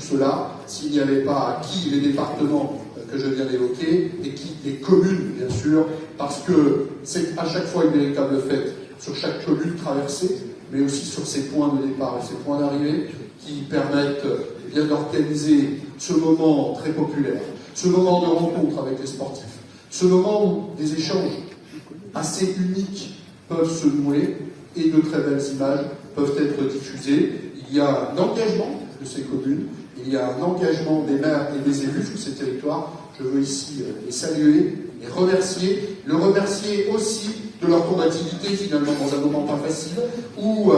cela s'il n'y avait pas qui les départements que je viens d'évoquer et qui les communes, bien sûr, parce que c'est à chaque fois une véritable fête sur chaque commune traversée, mais aussi sur ses points de départ et ses points d'arrivée qui permettent bien d'organiser ce moment très populaire, ce moment de rencontre avec les sportifs, ce moment où des échanges assez uniques peuvent se nouer et de très belles images peuvent être diffusées. Il y a un engagement de ces communes, il y a un engagement des maires et des élus sur ces territoires. Je veux ici les saluer, les remercier, le remercier aussi de leur combativité finalement dans un moment pas facile, où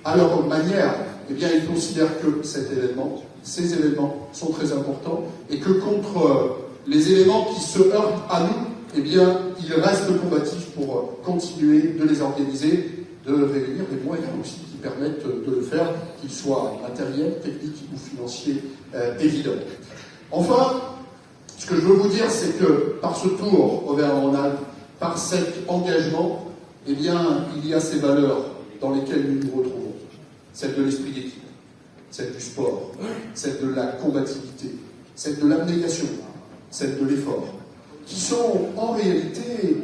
à leur manière, eh bien, ils considèrent que ces événements sont très importants et que contre les éléments qui se heurtent à nous, eh bien, ils restent combatifs pour continuer de les organiser, de réunir des moyens aussi qui permettent de le faire, qu'ils soient matériels, techniques ou financiers, évidemment. Enfin, ce que je veux vous dire, c'est que par ce tour Auvergne-Rhône-Alpes, par cet engagement, eh bien, il y a ces valeurs dans lesquelles nous nous retrouvons. Celle de l'esprit d'équipe, celle du sport, celle de la combativité, celle de l'abnégation, celle de l'effort, qui sont en réalité,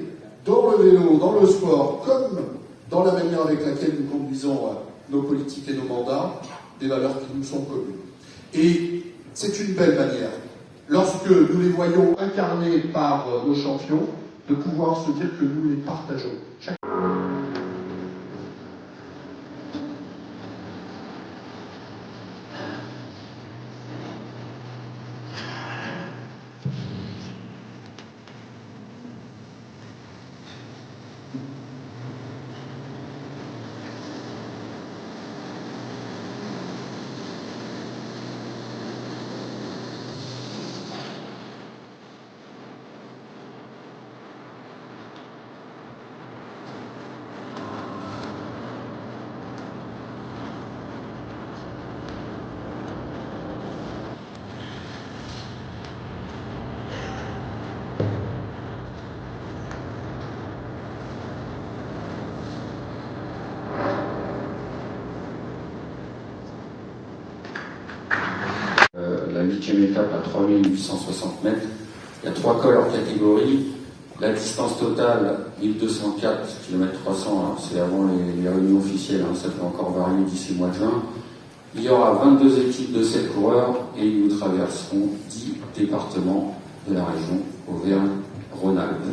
dans le vélo, dans le sport, comme dans la manière avec laquelle nous conduisons nos politiques et nos mandats, des valeurs qui nous sont communes. Et c'est une belle manière, lorsque nous les voyons incarnés par nos champions, de pouvoir se dire que nous les partageons. La 8e étape à 3860 mètres. Il y a 3 cols en catégorie. La distance totale, 1204 km 300, c'est avant les réunions officielles, ça peut encore varier d'ici le mois de juin. Il y aura 22 équipes de 7 coureurs et nous traverserons 10 départements de la région Auvergne-Rhône-Alpes.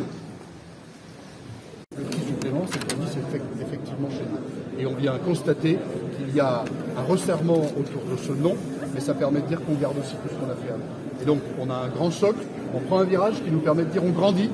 Le petit supplément, c'est qu'on dit c'est effectivement chez nous. Et on vient constater qu'il y a un resserrement autour de ce nom, mais ça permet de dire qu'on garde aussi tout ce qu'on a fait avant. Et donc on a un grand socle, on prend un virage qui nous permet de dire on grandit,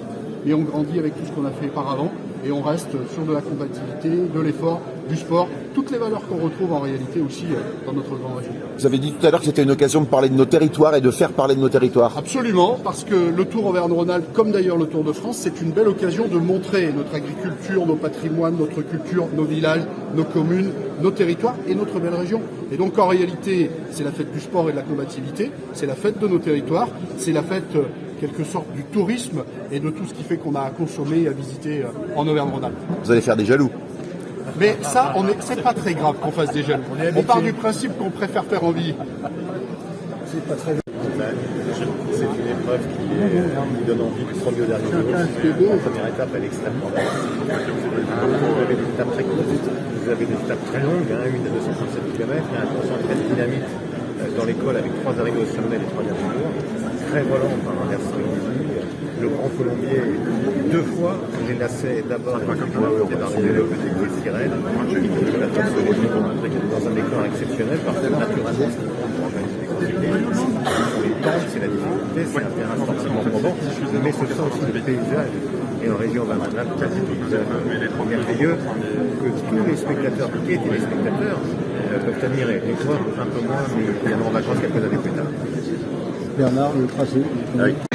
et on grandit avec tout ce qu'on a fait auparavant, et on reste sur de la combativité, de l'effort, du sport, toutes les valeurs qu'on retrouve en réalité aussi dans notre grande région. Vous avez dit tout à l'heure que c'était une occasion de parler de nos territoires et de faire parler de nos territoires. Absolument, parce que le Tour Auvergne-Rhône-Alpes, comme d'ailleurs le Tour de France, c'est une belle occasion de montrer notre agriculture, nos patrimoines, notre culture, nos villages, nos communes, nos territoires et notre belle région. Et donc en réalité, c'est la fête du sport et de la combativité, c'est la fête de nos territoires, c'est la fête quelque sorte du tourisme et de tout ce qui fait qu'on a à consommer et à visiter en Auvergne-Rhône-Alpes. Vous allez faire des jaloux. Mais ça, c'est pas très grave qu'on fasse des jaloux. On part du principe qu'on préfère faire envie. C'est pas très C'est une épreuve qui donne envie du premier au dernier jour. La première étape, elle est extrêmement belle. Vous avez des étapes très courtes, vous avez des étapes très longues, une à 237 km, il y a un concentré de dynamite dans l'école avec 3 arrivées au sommet les 3 derniers jours. Très volant par un versant le Grand Colombier 2 fois, les lacets d'abord débarré le petit sirène, qui continue à faire ce régime pour montrer qu'il est dans un décor exceptionnel parce que naturellement, ce qu'il faut pour organiser des grands événements, c'est les temps, c'est la difficulté, c'est un terrain forcément probant, mais ce sont aussi des paysages. Et en région Auvergne-Rhône-Alpes, il y a des paysages merveilleux que tous les spectateurs et téléspectateurs peuvent admirer et voir un peu moins, mais viendront en vacances quelques années plus tard. Bernard, le tracé. Oui.